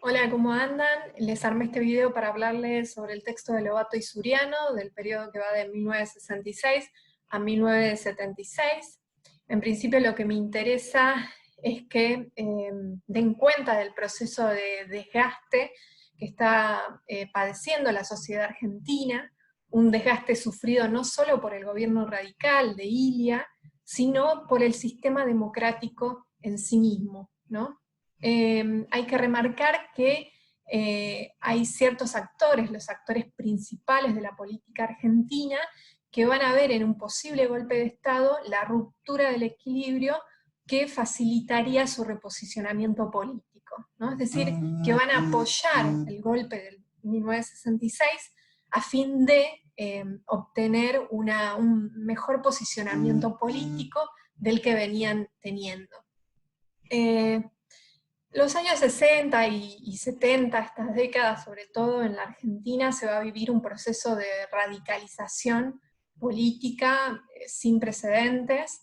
Hola, ¿cómo andan? Les armé este video para hablarles sobre el texto de Lobato y Suriano, del periodo que va de 1966 a 1976. En principio lo que me interesa es que den cuenta del proceso de desgaste que está padeciendo la sociedad argentina, un desgaste sufrido no solo por el gobierno radical de Ilia, sino por el sistema democrático en sí mismo, ¿no? Hay que remarcar que hay ciertos actores, los actores principales de la política argentina, que van a ver en un posible golpe de Estado la ruptura del equilibrio que facilitaría su reposicionamiento político, ¿no? Es decir, que van a apoyar el golpe del 1966 a fin de obtener un mejor posicionamiento político del que venían teniendo. Los años 60 y 70, estas décadas, sobre todo en la Argentina, se va a vivir un proceso de radicalización política sin precedentes,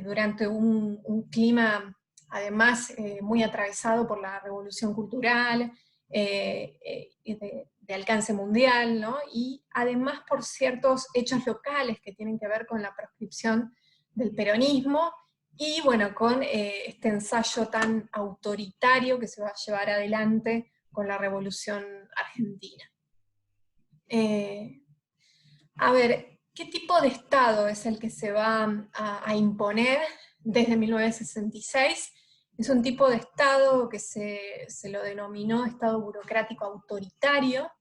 durante un clima, además, muy atravesado por la revolución cultural, de alcance mundial, ¿no? Y además por ciertos hechos locales que tienen que ver con la proscripción del peronismo, y bueno, con este ensayo tan autoritario que se va a llevar adelante con la Revolución Argentina. A ver, ¿qué tipo de Estado es el que se va a imponer desde 1966? Es un tipo de Estado que se lo denominó Estado burocrático autoritario.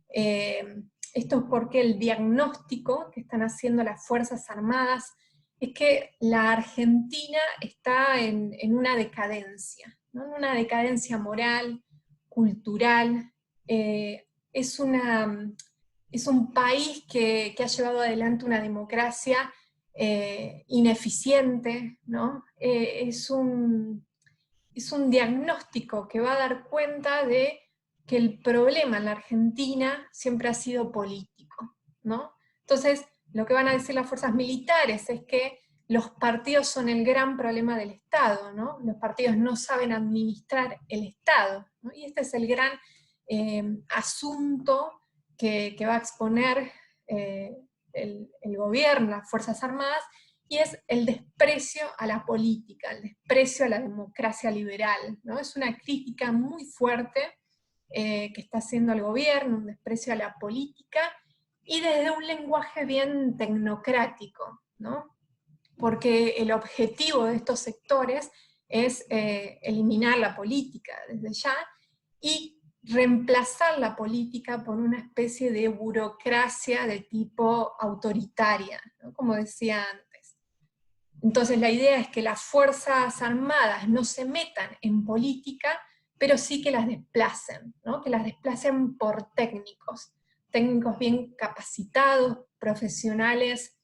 Esto es porque el diagnóstico que están haciendo las Fuerzas Armadas es que la Argentina está en una decadencia, ¿no? En una decadencia moral, cultural. Es un país que ha llevado adelante una democracia ineficiente, ¿no? Es un diagnóstico que va a dar cuenta de que el problema en la Argentina siempre ha sido político, ¿no? Entonces, lo que van a decir las fuerzas militares es que los partidos son el gran problema del Estado, ¿no? Los partidos no saben administrar el Estado, ¿no? Y este es el gran asunto que va a exponer el gobierno, las Fuerzas Armadas, y es el desprecio a la política, el desprecio a la democracia liberal, ¿no? Es una crítica muy fuerte que está haciendo el gobierno, un desprecio a la política, y desde un lenguaje bien tecnocrático, ¿no? Porque el objetivo de estos sectores es eliminar la política desde ya, y reemplazar la política por una especie de burocracia de tipo autoritaria, ¿no? Como decía antes. Entonces la idea es que las Fuerzas Armadas no se metan en política, pero sí que las desplacen, ¿no? Que las desplacen por técnicos bien capacitados, profesionales,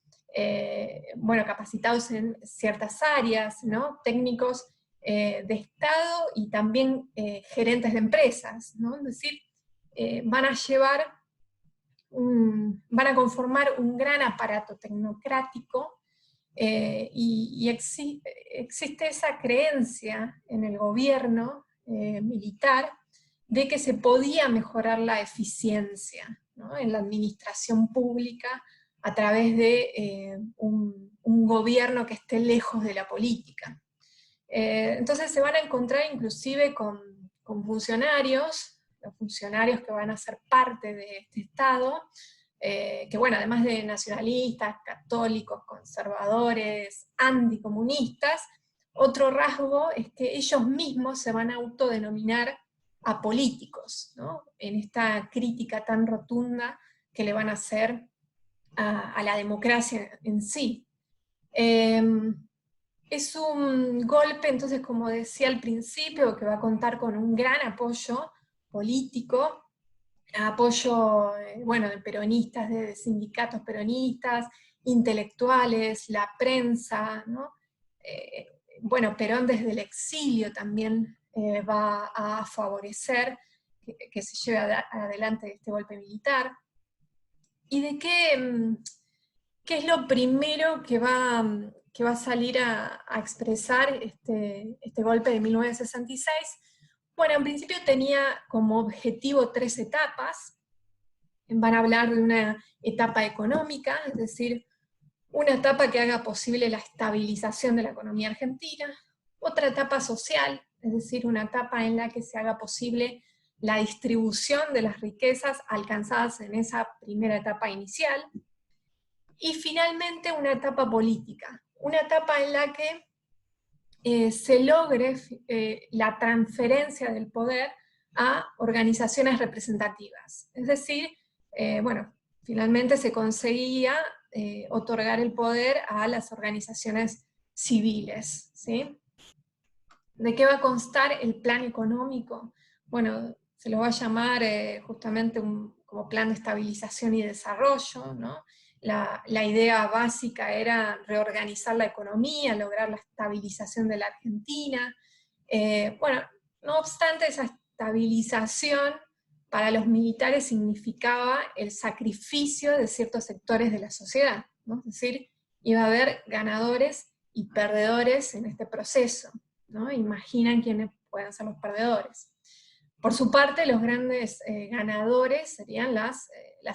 bueno, capacitados en ciertas áreas, ¿no? Técnicos de Estado y también gerentes de empresas, ¿no? Es decir, van a van a conformar un gran aparato tecnocrático, existe esa creencia en el gobierno militar de que se podía mejorar la eficiencia, ¿no? En la administración pública a través de un gobierno que esté lejos de la política. Entonces se van a encontrar inclusive con funcionarios, los funcionarios que van a ser parte de este Estado, que bueno, además de nacionalistas, católicos, conservadores, anticomunistas, otro rasgo es que ellos mismos se van a autodenominar apolíticos, ¿no? En esta crítica tan rotunda que le van a hacer a la democracia en sí. Es un golpe, entonces, como decía al principio, que va a contar con un gran apoyo político, apoyo, bueno, de peronistas, de sindicatos peronistas, intelectuales, la prensa, ¿no? Bueno, Perón desde el exilio también va a favorecer que se lleve adelante este golpe militar. ¿Y de qué es lo primero que va a salir a expresar este golpe de 1966? Bueno, en principio tenía como objetivo 3 etapas. Van a hablar de una etapa económica, es decir, una etapa que haga posible la estabilización de la economía argentina, otra etapa social, es decir, una etapa en la que se haga posible la distribución de las riquezas alcanzadas en esa primera etapa inicial, y finalmente una etapa política, una etapa en la que se logre la transferencia del poder a organizaciones representativas. Es decir, bueno, finalmente se conseguía otorgar el poder a las organizaciones civiles, ¿sí? ¿De qué va a constar el plan económico? Bueno, se lo va a llamar justamente como plan de estabilización y desarrollo, ¿no? La idea básica era reorganizar la economía, lograr la estabilización de la Argentina. Bueno, no obstante, esa estabilización para los militares significaba el sacrificio de ciertos sectores de la sociedad, ¿no? Es decir, iba a haber ganadores y perdedores en este proceso, ¿no? Imaginan quiénes pueden ser los perdedores. Por su parte, los grandes ganadores serían las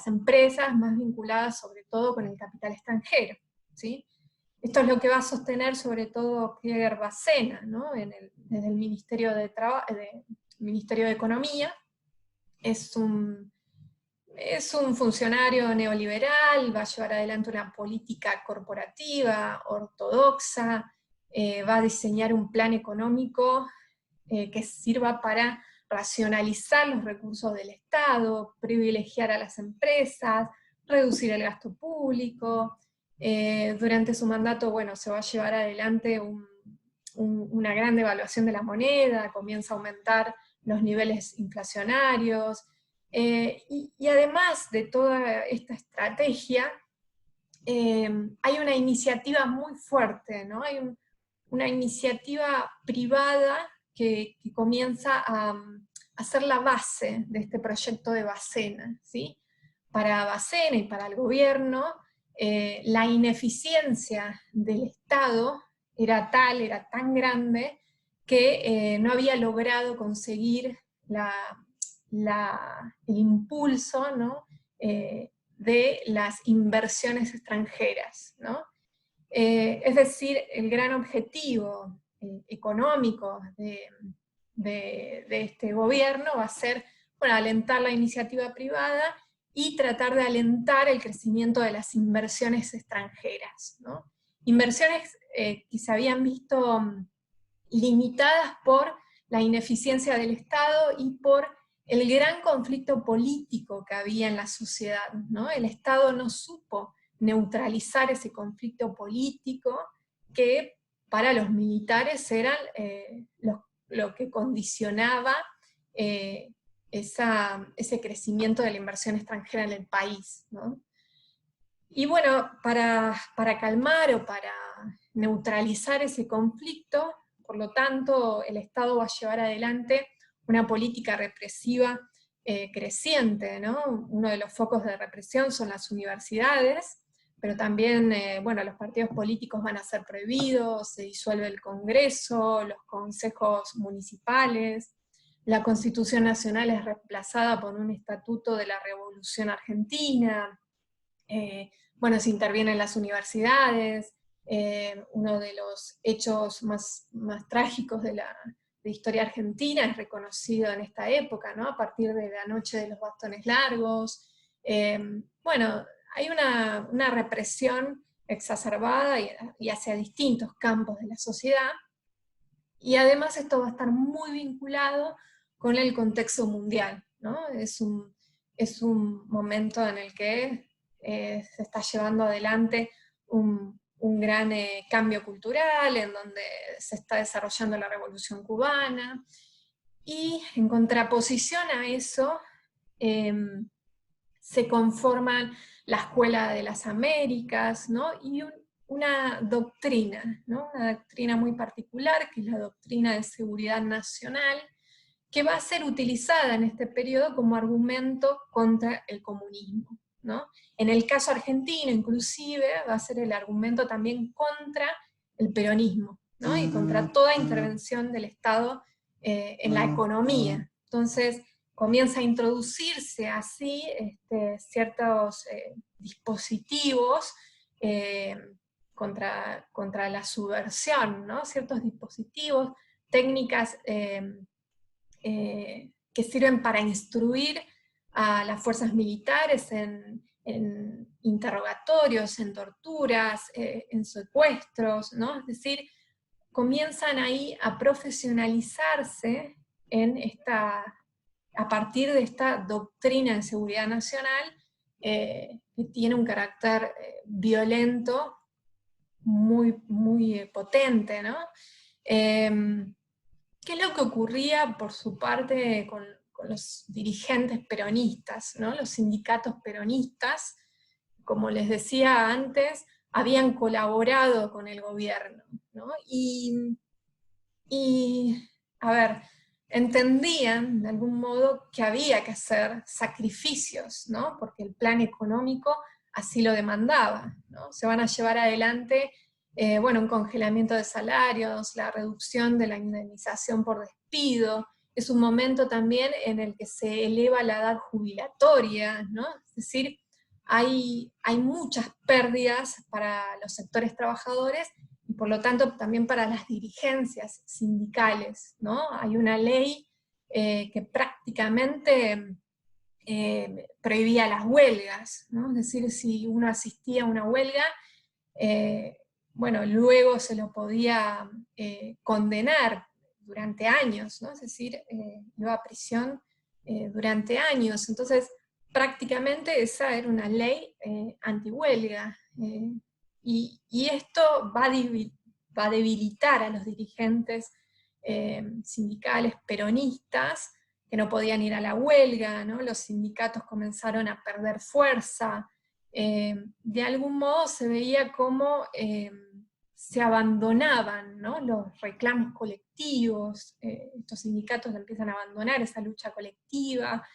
empresas más vinculadas sobre todo con el capital extranjero, ¿sí? Esto es lo que va a sostener sobre todo Krieger Bacena, ¿no? Desde el Ministerio Ministerio de Economía. Es un funcionario neoliberal, va a llevar adelante una política corporativa, ortodoxa, va a diseñar un plan económico que sirva para racionalizar los recursos del Estado, privilegiar a las empresas, reducir el gasto público. Durante su mandato, bueno, se va a llevar adelante una gran devaluación de la moneda, comienza a aumentar los niveles inflacionarios, y además de toda esta estrategia, hay una iniciativa muy fuerte, ¿no? Hay una iniciativa privada que comienza a ser la base de este proyecto de Bacena, ¿sí? Para Bacena y para el gobierno, la ineficiencia del Estado era tan grande, que no había logrado conseguir el impulso, ¿no? De las inversiones extranjeras, ¿no? Es decir, el gran objetivo económico de este gobierno va a ser, bueno, alentar la iniciativa privada y tratar de alentar el crecimiento de las inversiones extranjeras, ¿no? Inversiones que se habían visto limitadas por la ineficiencia del Estado y por el gran conflicto político que había en la sociedad, ¿no? El Estado no supo neutralizar ese conflicto político que para los militares era lo que condicionaba ese crecimiento de la inversión extranjera en el país, ¿no? Y bueno, para calmar o para neutralizar ese conflicto, por lo tanto, el Estado va a llevar adelante una política represiva creciente, ¿no? Uno de los focos de represión son las universidades, pero también, bueno, los partidos políticos van a ser prohibidos, se disuelve el Congreso, los consejos municipales, la Constitución Nacional es reemplazada por un estatuto de la Revolución Argentina, bueno, se intervienen las universidades, uno de los hechos más trágicos de la historia argentina es reconocido en esta época, ¿no? A partir de la Noche de los Bastones Largos. Bueno, hay una represión exacerbada y hacia distintos campos de la sociedad, y además esto va a estar muy vinculado con el contexto mundial, ¿no? Es un momento en el que se está llevando adelante un gran cambio cultural, en donde se está desarrollando la Revolución Cubana, y en contraposición a eso se conforman la Escuela de las Américas, ¿no? Y una doctrina, ¿no? Una doctrina muy particular, que es la doctrina de seguridad nacional, que va a ser utilizada en este periodo como argumento contra el comunismo, ¿no? En el caso argentino, inclusive, va a ser el argumento también contra el peronismo, ¿no? Y contra toda intervención del Estado en la economía. Entonces comienza a introducirse así ciertos dispositivos contra la subversión, ¿no? Ciertos dispositivos, técnicas que sirven para instruir a las fuerzas militares en interrogatorios, en torturas, en secuestros, ¿no? Es decir, comienzan ahí a profesionalizarse a partir de esta doctrina de seguridad nacional que tiene un carácter violento muy potente, ¿no? ¿Qué es lo que ocurría por su parte con los dirigentes peronistas, ¿no? Los sindicatos peronistas, como les decía antes, habían colaborado con el gobierno, ¿no? A ver, entendían de algún modo que había que hacer sacrificios, ¿no? Porque el plan económico así lo demandaba, ¿no? Se van a llevar adelante un congelamiento de salarios, la reducción de la indemnización por despido. Es un momento también en el que se eleva la edad jubilatoria, ¿no? Es decir, hay muchas pérdidas para los sectores trabajadores y por lo tanto también para las dirigencias sindicales, ¿no? Hay una ley que prácticamente prohibía las huelgas, ¿no? Es decir, si uno asistía a una huelga, luego se lo podía condenar durante años, ¿no? Es decir, iba a prisión durante años. Entonces, prácticamente esa era una ley antihuelga. Y esto va a debilitar a los dirigentes sindicales peronistas, que no podían ir a la huelga, ¿no? Los sindicatos comenzaron a perder fuerza. De algún modo se veía como se abandonaban, ¿no? Los reclamos colectivos, estos sindicatos empiezan a abandonar esa lucha colectiva,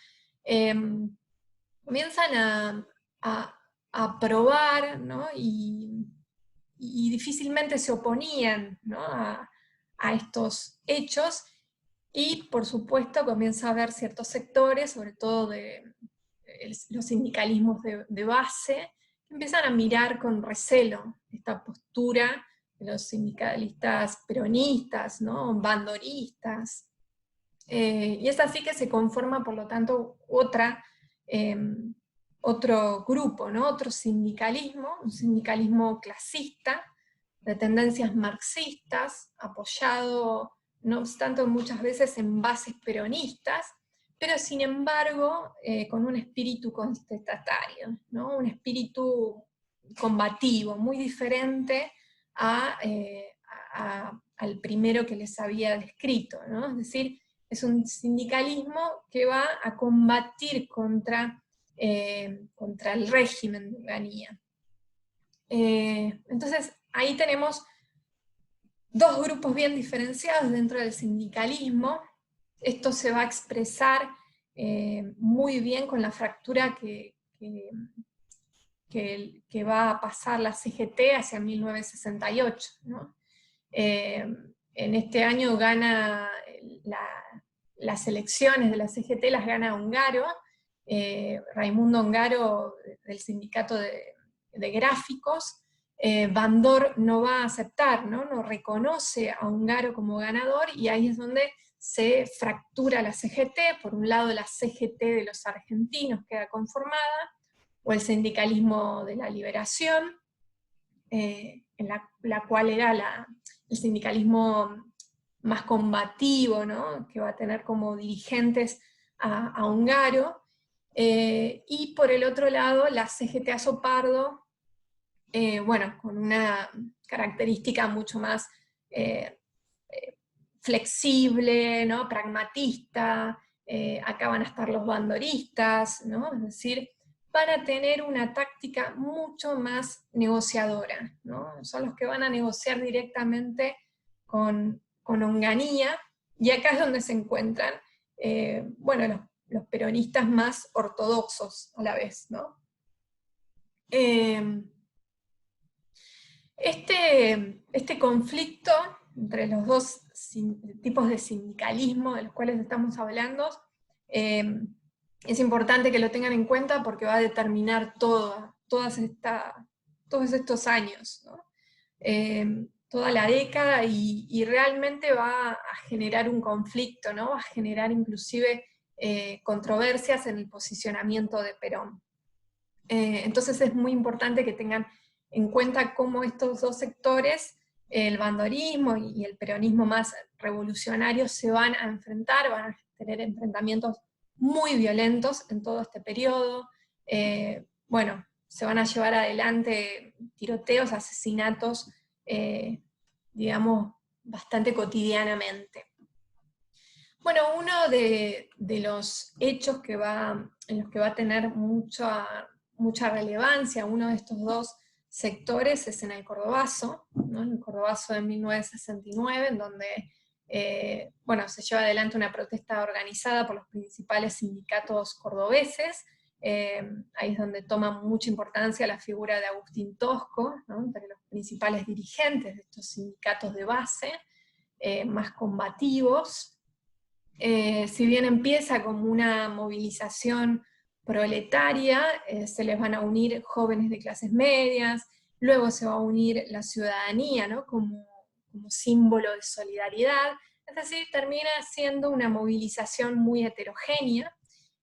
comienzan a probar, ¿no? Y difícilmente se oponían, ¿no? a estos hechos, y por supuesto comienza a haber ciertos sectores, sobre todo los sindicalismos de base, que empiezan a mirar con recelo esta postura de los sindicalistas peronistas, ¿no? Bandoristas. Y es así que se conforma, por lo tanto, otro grupo, ¿no? Otro sindicalismo, un sindicalismo clasista, de tendencias marxistas, apoyado, no obstante, muchas veces en bases peronistas, pero sin embargo con un espíritu contestatario, ¿no? Un espíritu combativo, muy diferente al primero que les había descrito, ¿no? Es decir, es un sindicalismo que va a combatir contra el régimen de Urganía. Entonces, ahí tenemos dos grupos bien diferenciados dentro del sindicalismo. Esto se va a expresar muy bien con la fractura que va a pasar la CGT hacia 1968, ¿no? En este año gana las elecciones de la CGT, las gana Ongaro, Raimundo Ongaro del sindicato de gráficos. Bandor no va a aceptar, ¿no? reconoce a Ongaro como ganador, y ahí es donde se fractura la CGT. Por un lado, la CGT de los argentinos queda conformada, o el sindicalismo de la liberación, en la cual era el sindicalismo más combativo, ¿no? Que va a tener como dirigentes a Ongaro, y por el otro lado la CGT Azopardo, con una característica mucho más flexible, ¿no? Pragmatista. Acá van a estar los bandoristas, ¿no? Es decir, van a tener una táctica mucho más negociadora, ¿no? Son los que van a negociar directamente con Onganía, y acá es donde se encuentran los peronistas más ortodoxos a la vez, ¿no? Este conflicto entre los dos tipos de sindicalismo de los cuales estamos hablando, es importante que lo tengan en cuenta porque va a determinar todos estos años, ¿no? Toda la década, y realmente va a generar un conflicto, ¿no? Va a generar inclusive controversias en el posicionamiento de Perón. Entonces es muy importante que tengan en cuenta cómo estos dos sectores, el bandorismo y el peronismo más revolucionario, se van a enfrentar, van a tener enfrentamientos muy violentos en todo este periodo. Bueno, se van a llevar adelante tiroteos, asesinatos, digamos, bastante cotidianamente. Bueno, uno de los hechos en los que va a tener mucha relevancia uno de estos dos sectores es en el Cordobazo, ¿no? En el Cordobazo de 1969, en donde bueno, se lleva adelante una protesta organizada por los principales sindicatos cordobeses. Ahí es donde toma mucha importancia la figura de Agustín Tosco, ¿no? Entre los principales dirigentes de estos sindicatos de base, más combativos. Si bien empieza como una movilización proletaria, se les van a unir jóvenes de clases medias, luego se va a unir la ciudadanía, ¿no? como símbolo de solidaridad, es decir, termina siendo una movilización muy heterogénea,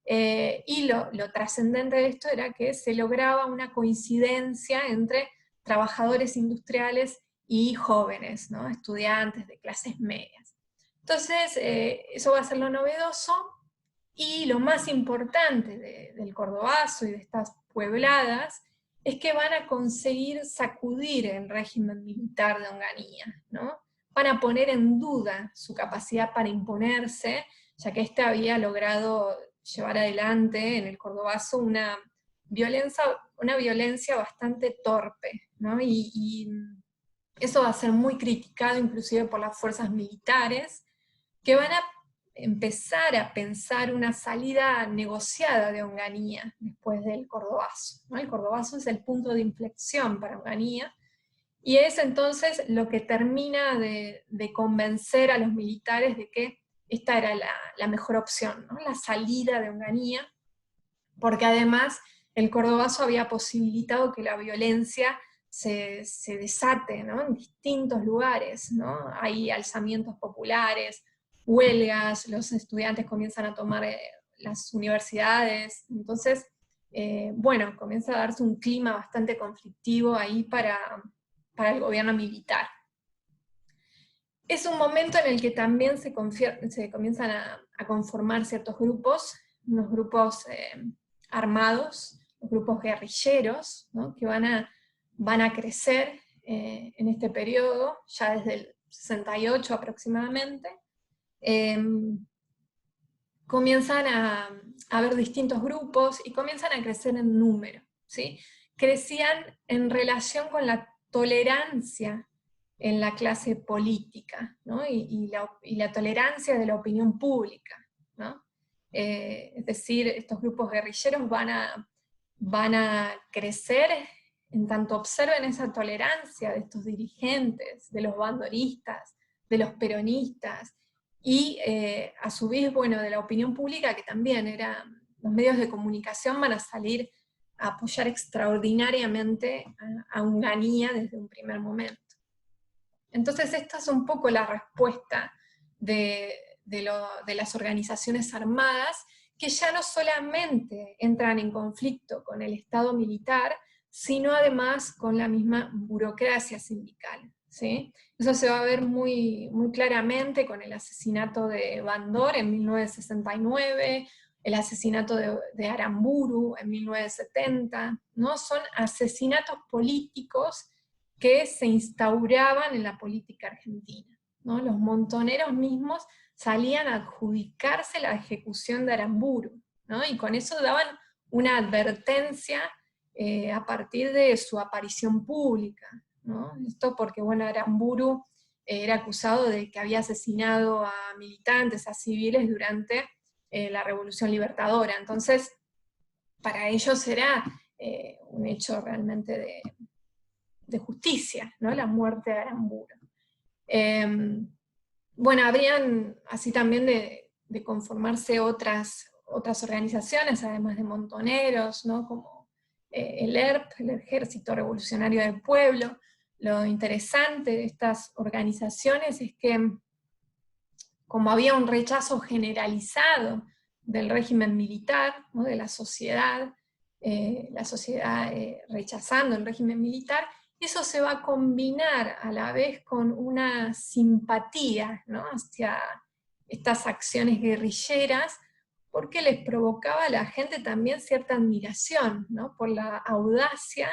y lo trascendente de esto era que se lograba una coincidencia entre trabajadores industriales y jóvenes, ¿no? Estudiantes de clases medias. Entonces, eso va a ser lo novedoso, y lo más importante del Cordobazo y de estas puebladas es que van a conseguir sacudir el régimen militar de Onganía, ¿no? Van a poner en duda su capacidad para imponerse, ya que éste había logrado llevar adelante en el Cordobazo una violencia bastante torpe, ¿no? Y eso va a ser muy criticado inclusive por las fuerzas militares, que van a empezar a pensar una salida negociada de Onganía después del Cordobazo, ¿no? El Cordobazo es el punto de inflexión para Onganía, y es entonces lo que termina de convencer a los militares de que esta era la mejor opción, ¿no? La salida de Onganía, porque además el Cordobazo había posibilitado que la violencia se desate, ¿no? En distintos lugares, ¿no? Hay alzamientos populares, huelgas, los estudiantes comienzan a tomar las universidades, entonces, bueno, comienza a darse un clima bastante conflictivo ahí para el gobierno militar. Es un momento en el que también se comienzan a conformar ciertos grupos, unos grupos armados, los grupos guerrilleros, ¿no? Que van a crecer en este periodo, ya desde el 68 aproximadamente. Comienzan a haber distintos grupos y comienzan a crecer en número, ¿sí? Crecían en relación con la tolerancia en la clase política, ¿no? y la tolerancia de la opinión pública, ¿no? Es decir, estos grupos guerrilleros van a crecer en tanto observen esa tolerancia de estos dirigentes, de los bandoristas, de los peronistas, y a su vez, bueno, de la opinión pública, que también los medios de comunicación van a salir a apoyar extraordinariamente a Onganía desde un primer momento. Entonces esta es un poco la respuesta de las organizaciones armadas, que ya no solamente entran en conflicto con el Estado militar, sino además con la misma burocracia sindical, ¿sí? Eso se va a ver muy, muy claramente con el asesinato de Bandor en 1969, el asesinato de Aramburu en 1970, ¿no? Son asesinatos políticos que se instauraban en la política argentina, ¿no? Los montoneros mismos salían a adjudicarse la ejecución de Aramburu, ¿no? Y con eso daban una advertencia a partir de su aparición pública, ¿no? Esto porque, bueno, Aramburu era acusado de que había asesinado a militantes, a civiles durante la Revolución Libertadora. Entonces, para ellos era un hecho realmente de justicia, ¿no? La muerte de Aramburu. bueno, habrían así también de conformarse otras organizaciones, además de Montoneros, ¿no? Como el ERP, el Ejército Revolucionario del Pueblo. Lo interesante de estas organizaciones es que, como había un rechazo generalizado del régimen militar, ¿no? De la sociedad rechazando el régimen militar, eso se va a combinar a la vez con una simpatía, ¿no? Hacia estas acciones guerrilleras, porque les provocaba a la gente también cierta admiración, ¿no? Por la audacia,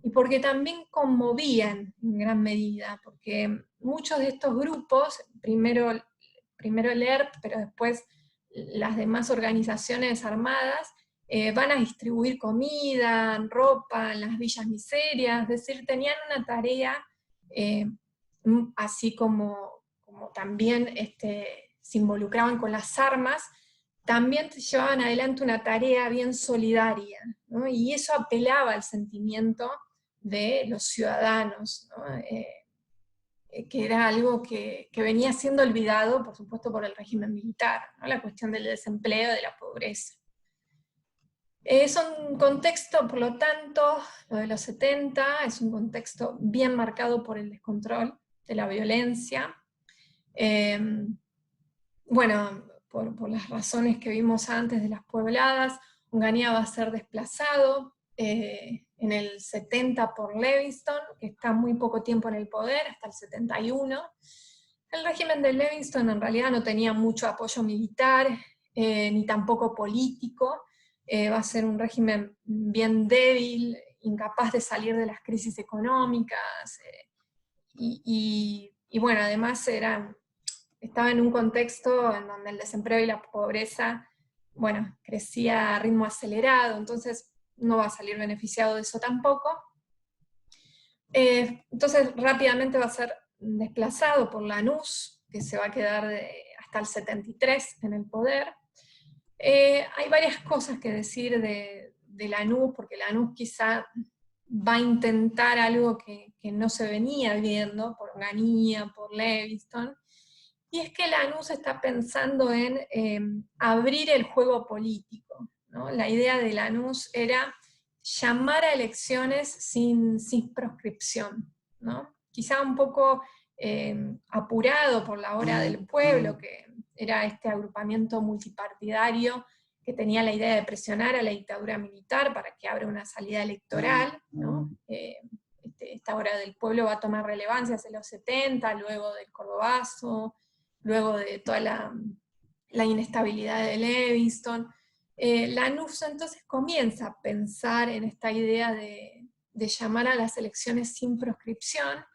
y porque también conmovían en gran medida, porque muchos de estos grupos, primero el ERP, pero después las demás organizaciones armadas, van a distribuir comida, ropa en las villas miserias, es decir, tenían una tarea, así como también se involucraban con las armas, también llevaban adelante una tarea bien solidaria, ¿no? Y eso apelaba al sentimiento de los ciudadanos, ¿no? Que era algo que venía siendo olvidado, por supuesto, por el régimen militar, ¿no? La cuestión del desempleo, de la pobreza. Es un contexto, por lo tanto, lo de los 70, es un contexto bien marcado por el descontrol de la violencia. Bueno, por las razones que vimos antes de las puebladas, Onganía va a ser desplazado en el 70 por Levingston, que está muy poco tiempo en el poder, hasta el 71. El régimen de Levingston en realidad no tenía mucho apoyo militar, ni tampoco político. Va a ser un régimen bien débil, incapaz de salir de las crisis económicas, y bueno, además estaba en un contexto en donde el desempleo y la pobreza, bueno, crecía a ritmo acelerado, entonces no va a salir beneficiado de eso tampoco. Entonces rápidamente va a ser desplazado por Lanús, que se va a quedar hasta el 73 en el poder. Hay varias cosas que decir de Lanús, porque Lanús quizá va a intentar algo que no se venía viendo por Onganía, por Levingston, y es que Lanús está pensando en abrir el juego político, ¿no? La idea de Lanús era llamar a elecciones sin proscripción, ¿no? Quizá un poco apurado por la Hora del Pueblo, que era este agrupamiento multipartidario que tenía la idea de presionar a la dictadura militar para que abra una salida electoral, ¿no? Esta Hora del Pueblo va a tomar relevancia hacia los 70, luego del Cordobazo, luego de toda la inestabilidad de Levingston. Lanús entonces comienza a pensar en esta idea de llamar a las elecciones sin proscripción,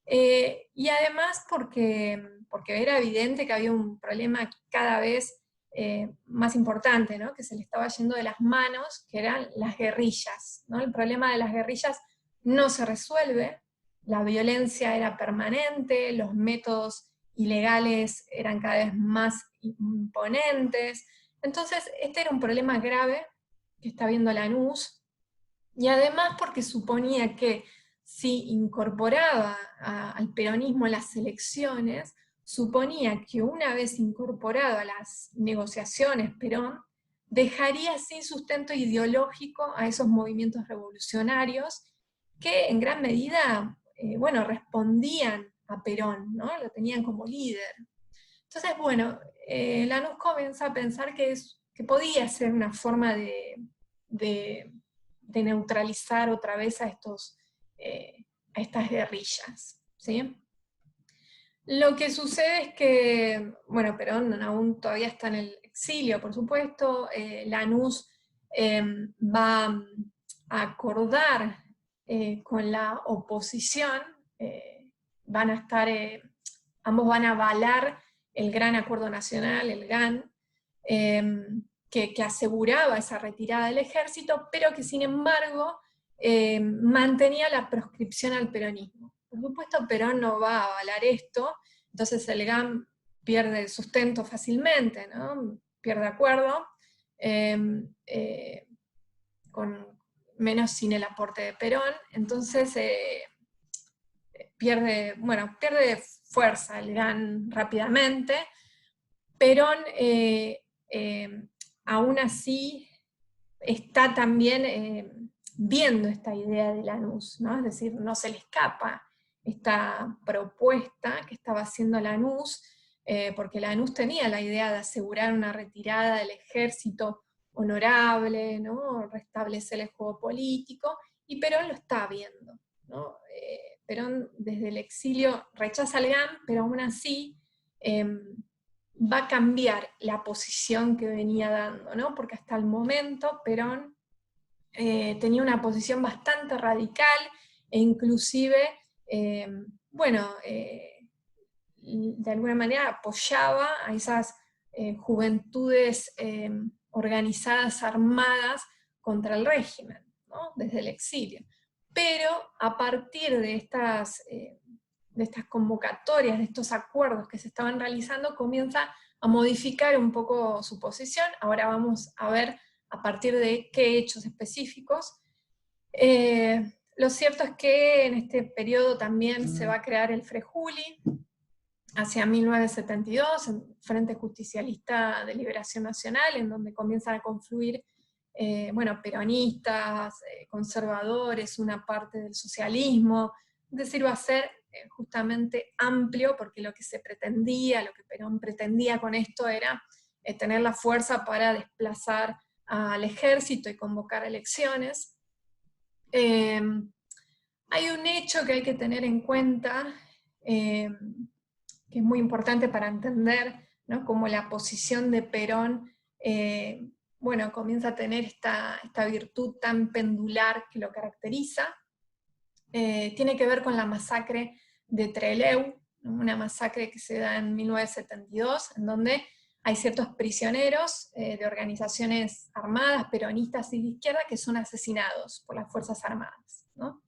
y además porque era evidente que había un problema cada vez más importante, ¿no? Que se le estaba yendo de las manos, que eran las guerrillas, ¿no? El problema de las guerrillas no se resuelve, la violencia era permanente, los métodos ilegales eran cada vez más imponentes. Entonces, este era un problema grave que está viendo Lanús, y además porque suponía que si incorporaba al peronismo en las elecciones, suponía que una vez incorporado a las negociaciones Perón, dejaría sin sustento ideológico a esos movimientos revolucionarios que en gran medida, bueno, respondían a Perón, ¿no? Lo tenían como líder. Entonces, bueno, Lanús comienza a pensar que podía ser una forma de neutralizar otra vez a estas guerrillas, ¿sí? Lo que sucede es que, bueno, Perón aún todavía está en el exilio, por supuesto. Lanús va a acordar con la oposición, van a estar, ambos van a avalar el Gran Acuerdo Nacional, el GAN, que aseguraba esa retirada del ejército, pero que sin embargo mantenía la proscripción al peronismo. Por supuesto, Perón no va a avalar esto, entonces el GAN pierde sustento fácilmente, ¿no? Pierde acuerdo, menos sin el aporte de Perón, entonces pierde fuerza el GAN rápidamente. Perón, aún así, está también viendo esta idea de Lanús, ¿no? Es decir, no se le escapa esta propuesta que estaba haciendo Lanús, porque Lanús tenía la idea de asegurar una retirada del ejército honorable, ¿no? Restablecer el juego político, y Perón lo está viendo, ¿no? Perón desde el exilio rechaza el GAN, pero aún así va a cambiar la posición que venía dando, ¿no? Porque hasta el momento Perón tenía una posición bastante radical, e inclusive, de alguna manera apoyaba a esas juventudes organizadas, armadas contra el régimen, ¿no? Desde el exilio. Pero a partir de estas convocatorias, de estos acuerdos que se estaban realizando, comienza a modificar un poco su posición. Ahora vamos a ver a partir de qué hechos específicos. Lo cierto es que en este periodo también se va a crear el Frejuli, hacia 1972, el Frente Justicialista de Liberación Nacional, en donde comienzan a confluir peronistas, conservadores, una parte del socialismo. Es decir, va a ser justamente amplio, porque lo que se pretendía, lo que Perón pretendía con esto era tener la fuerza para desplazar al ejército y convocar elecciones. Hay un hecho que hay que tener en cuenta, que es muy importante para entender, ¿no? Cómo la posición de Perón comienza a tener esta virtud tan pendular que lo caracteriza. Tiene que ver con la masacre de Trelew, ¿no? Una masacre que se da en 1972, en donde hay ciertos prisioneros de organizaciones armadas, peronistas y de izquierda, que son asesinados por las Fuerzas Armadas, ¿no?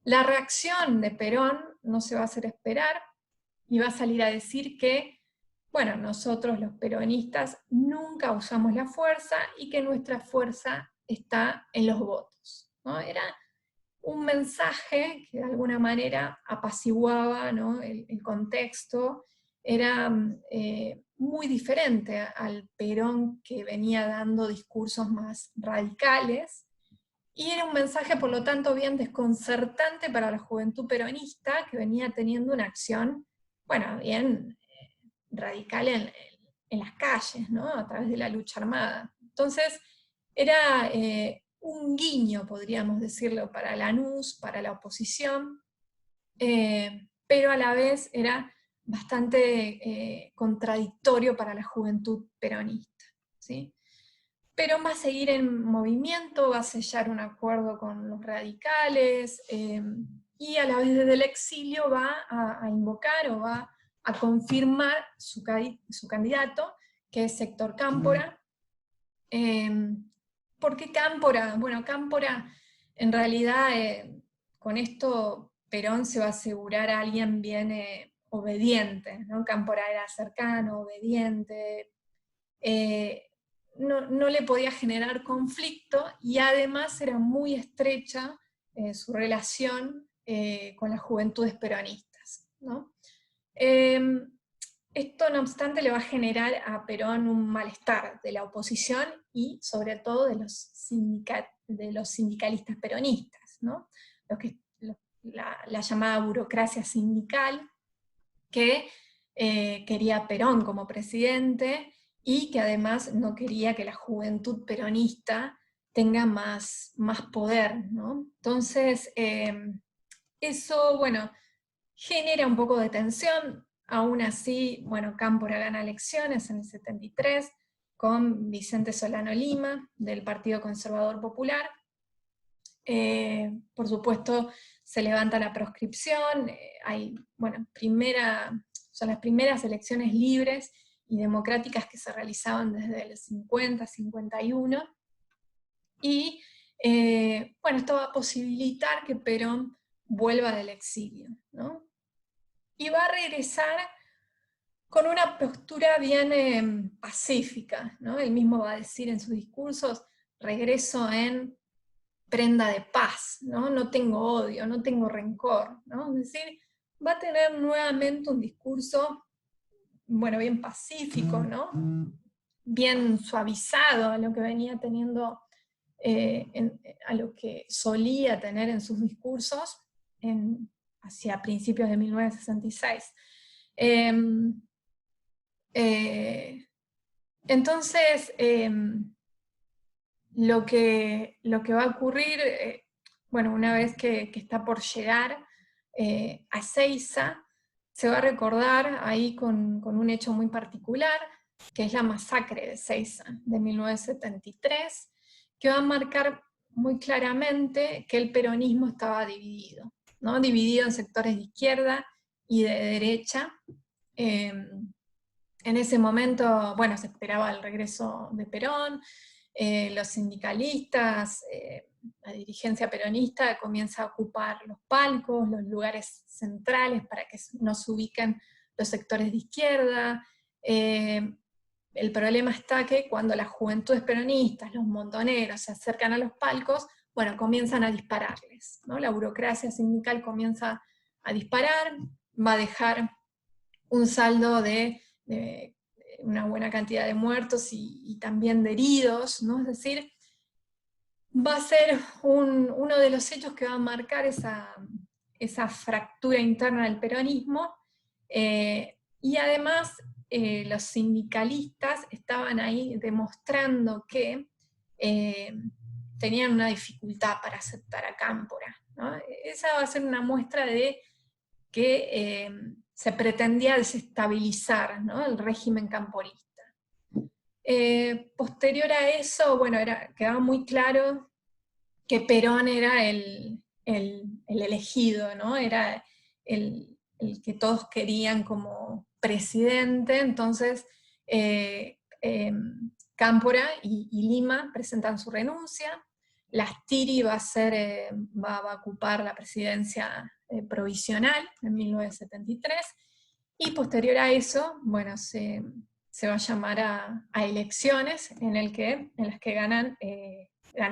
La reacción de Perón no se va a hacer esperar, y va a salir a decir que, bueno, nosotros los peronistas nunca usamos la fuerza, y que nuestra fuerza está en los votos, ¿no? Era un mensaje que de alguna manera apaciguaba, ¿no? el contexto. Era muy diferente al Perón que venía dando discursos más radicales, y era un mensaje, por lo tanto, bien desconcertante para la juventud peronista, que venía teniendo una acción, bien radical en las calles, ¿no? A través de la lucha armada. Entonces, era un guiño, podríamos decirlo, para Lanús, para la oposición, pero a la vez era bastante contradictorio para la juventud peronista, ¿sí? Pero va a seguir en movimiento, va a sellar un acuerdo con los radicales, y a la vez desde el exilio va a invocar o va a confirmar su candidato, que es Héctor Cámpora. ¿Por qué Cámpora? Bueno, Cámpora, en realidad, con esto Perón se va a asegurar a alguien bien obediente, ¿no? Cámpora era cercano, obediente, no le podía generar conflicto, y además era muy estrecha su relación con las juventudes peronistas, ¿no? Esto, no obstante, le va a generar a Perón un malestar de la oposición, y sobre todo de los sindicalistas peronistas, ¿no? La llamada burocracia sindical, que quería Perón como presidente, y que además no quería que la juventud peronista tenga más poder, ¿no? Entonces, eso, genera un poco de tensión. Aún así, Cámpora gana elecciones en el 73, con Vicente Solano Lima, del Partido Conservador Popular. Por supuesto, se levanta la proscripción, son las primeras elecciones libres y democráticas que se realizaban desde el 50, 51, y esto va a posibilitar que Perón vuelva del exilio, ¿no? Y va a regresar con una postura bien pacífica, ¿no? Él mismo va a decir en sus discursos: regreso en prenda de paz, ¿no? No tengo odio, no tengo rencor, ¿no? Es decir, va a tener nuevamente un discurso, bueno, bien pacífico, ¿no? Bien suavizado a lo que venía teniendo, a lo que solía tener en sus discursos hacia principios de 1966. Entonces, lo que va a ocurrir, bueno, una vez que está por llegar a Ezeiza, se va a recordar ahí con un hecho muy particular, que es la masacre de Ezeiza de 1973, que va a marcar muy claramente que el peronismo estaba dividido, ¿no? Dividido en sectores de izquierda y de derecha. En ese momento, bueno, se esperaba el regreso de Perón, los sindicalistas, la dirigencia peronista comienza a ocupar los palcos, los lugares centrales para que no se ubiquen los sectores de izquierda. El problema está que cuando las juventudes peronistas, los montoneros, se acercan a los palcos, bueno, comienzan a dispararles, ¿no? La burocracia sindical comienza a disparar, va a dejar un saldo de una buena cantidad de muertos y también de heridos, ¿no? Es decir, va a ser uno de los hechos que va a marcar esa fractura interna del peronismo, y además los sindicalistas estaban ahí demostrando que tenían una dificultad para aceptar a Cámpora, ¿no? Esa va a ser una muestra de que se pretendía desestabilizar, ¿no? El régimen camporista. Posterior a eso, bueno, quedaba muy claro que Perón era el elegido, ¿no? Era el que todos querían como presidente. Entonces Cámpora y Lima presentan su renuncia. Lastiri va a ocupar la presidencia provisional en 1973, y posterior a eso, bueno, se va a llamar a elecciones en las que gana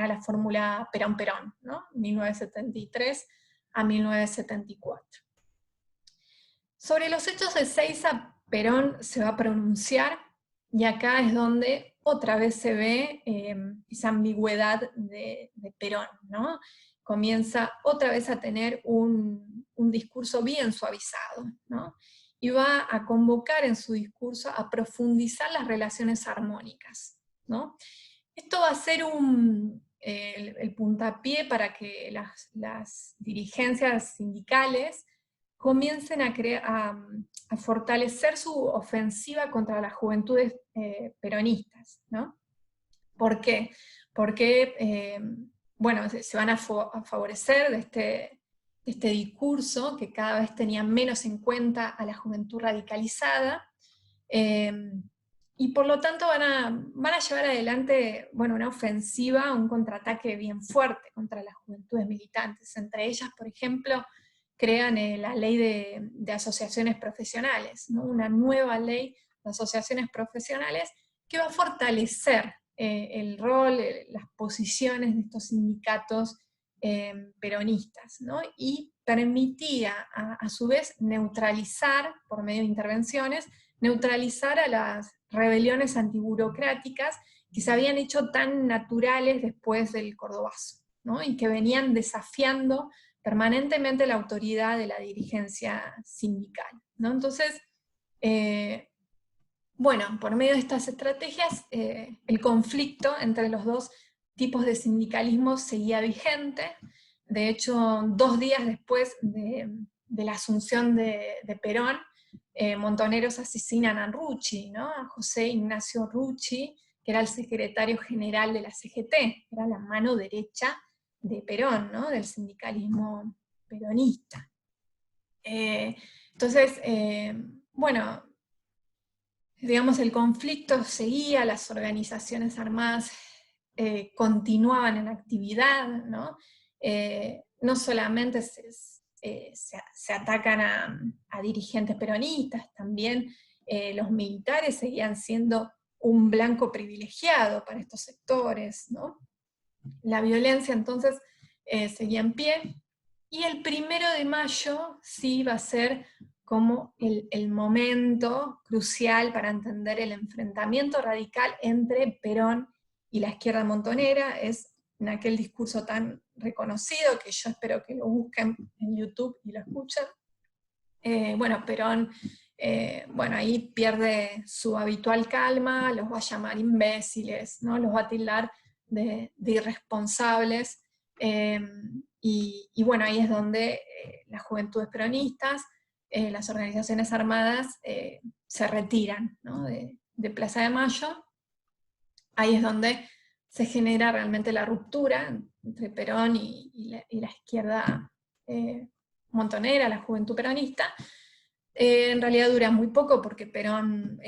la fórmula Perón-Perón, ¿no? 1973 a 1974. Sobre los hechos de Ezeiza, Perón se va a pronunciar, y acá es donde otra vez se ve esa ambigüedad de Perón, ¿no? Comienza otra vez a tener un discurso bien suavizado, ¿no? Y va a convocar en su discurso a profundizar las relaciones armónicas, ¿no? Esto va a ser el puntapié para que las dirigencias sindicales comiencen a fortalecer su ofensiva contra las juventudes peronistas, ¿no? ¿Por qué? Porque, bueno, se van a favorecer de este discurso que cada vez tenía menos en cuenta a la juventud radicalizada, y por lo tanto van a llevar adelante, bueno, una ofensiva, un contraataque bien fuerte contra las juventudes militantes. Entre ellas, por ejemplo, crean la ley de asociaciones profesionales, ¿no? Una nueva ley de asociaciones profesionales que va a fortalecer el rol, las posiciones de estos sindicatos peronistas, ¿no? Y permitía a su vez neutralizar, por medio de intervenciones, neutralizar a las rebeliones antiburocráticas que se habían hecho tan naturales después del Cordobazo, ¿no? Y que venían desafiando permanentemente la autoridad de la dirigencia sindical, ¿no? Entonces, bueno, por medio de estas estrategias, el conflicto entre los dos tipos de sindicalismo seguía vigente. De hecho, 2 días después de la asunción de Perón, montoneros asesinan a Rucci, ¿no? A José Ignacio Rucci, que era el secretario general de la CGT, era la mano derecha de Perón, ¿no? Del sindicalismo peronista. Entonces, bueno, digamos, el conflicto seguía, las organizaciones armadas continuaban en actividad, ¿no? No solamente se atacan a dirigentes peronistas, también los militares seguían siendo un blanco privilegiado para estos sectores, ¿no? La violencia entonces seguía en pie, Y el 1 de mayo sí va a ser como el momento crucial para entender el enfrentamiento radical entre Perón y la izquierda montonera. Es en aquel discurso tan reconocido que yo espero que lo busquen en YouTube y lo escuchen. Bueno, Perón, bueno, ahí pierde su habitual calma, los va a llamar imbéciles, ¿no? Los va a tildar de irresponsables, y bueno, ahí es donde las juventudes peronistas, las organizaciones armadas, se retiran, ¿no? de Plaza de Mayo. Ahí es donde se genera realmente la ruptura entre Perón y la izquierda montonera, la juventud peronista. En realidad dura muy poco porque Perón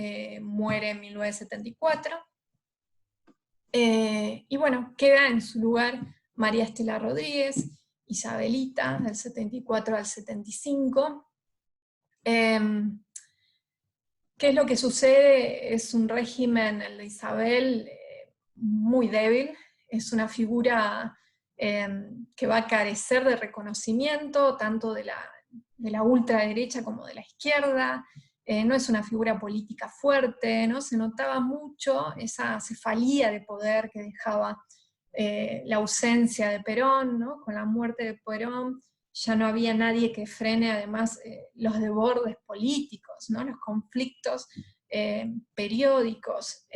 muere en 1974. Y bueno, queda en su lugar María Estela Rodríguez, Isabelita, del 74 al 75. ¿Qué es lo que sucede? Es un régimen, el de Isabel, muy débil. Es una figura que va a carecer de reconocimiento, tanto de la ultraderecha como de la izquierda. No es una figura política fuerte, ¿no? Se notaba mucho esa cefalía de poder que dejaba la ausencia de Perón, ¿no? Con la muerte de Perón ya no había nadie que frene además los desbordes políticos, ¿no? Los conflictos periódicos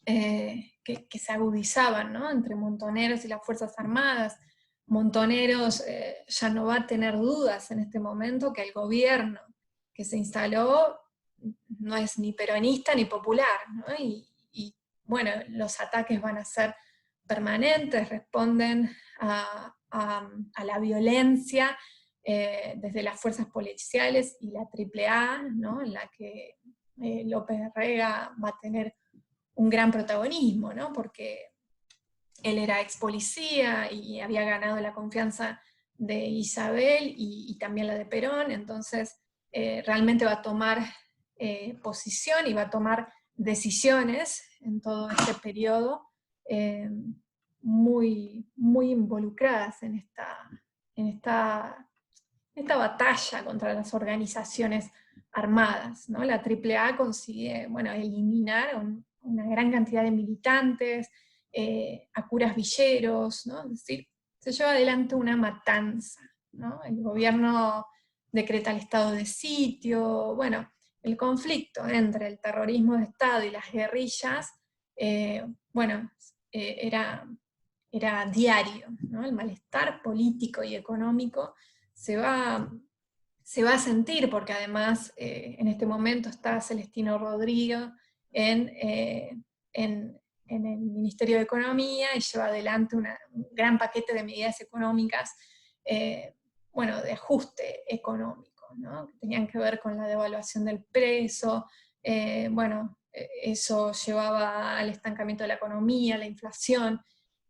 que se agudizaban, ¿no? Entre Montoneros y las Fuerzas Armadas. Montoneros ya no va a tener dudas en este momento que el gobierno que se instaló no es ni peronista ni popular, ¿no? Y bueno, los ataques van a ser permanentes, responden a la violencia desde las fuerzas policiales y la AAA, ¿no? En la que López Rega va a tener un gran protagonismo, ¿no? Porque él era ex policía y había ganado la confianza de Isabel y también la de Perón, entonces realmente va a tomar posición y va a tomar decisiones en todo este periodo muy, muy involucradas en esta batalla contra las organizaciones armadas, ¿no? La AAA consigue, bueno, eliminar una gran cantidad de militantes, a curas villeros, ¿no? Es decir, se lleva adelante una matanza, ¿no? El gobierno decreta el estado de sitio, bueno, el conflicto entre el terrorismo de Estado y las guerrillas, bueno, era diario, ¿no? El malestar político y económico se va a sentir, porque además en este momento está Celestino Rodrigo en el Ministerio de Economía y lleva adelante un gran paquete de medidas económicas, bueno, de ajuste económico, ¿no? Que tenían que ver con la devaluación del peso, bueno, eso llevaba al estancamiento de la economía, la inflación,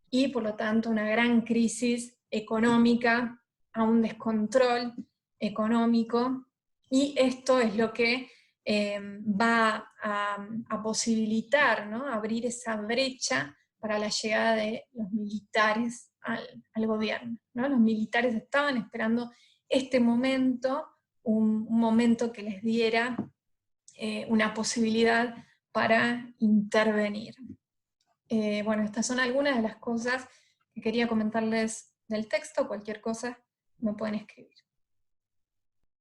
y por lo tanto una gran crisis económica, a un descontrol económico, y esto es lo que va a posibilitar, ¿no? Abrir esa brecha para la llegada de los militares al gobierno, ¿no? Los militares estaban esperando este momento, un momento que les diera una posibilidad para intervenir. Bueno, estas son algunas de las cosas que quería comentarles del texto. Cualquier cosa me pueden escribir.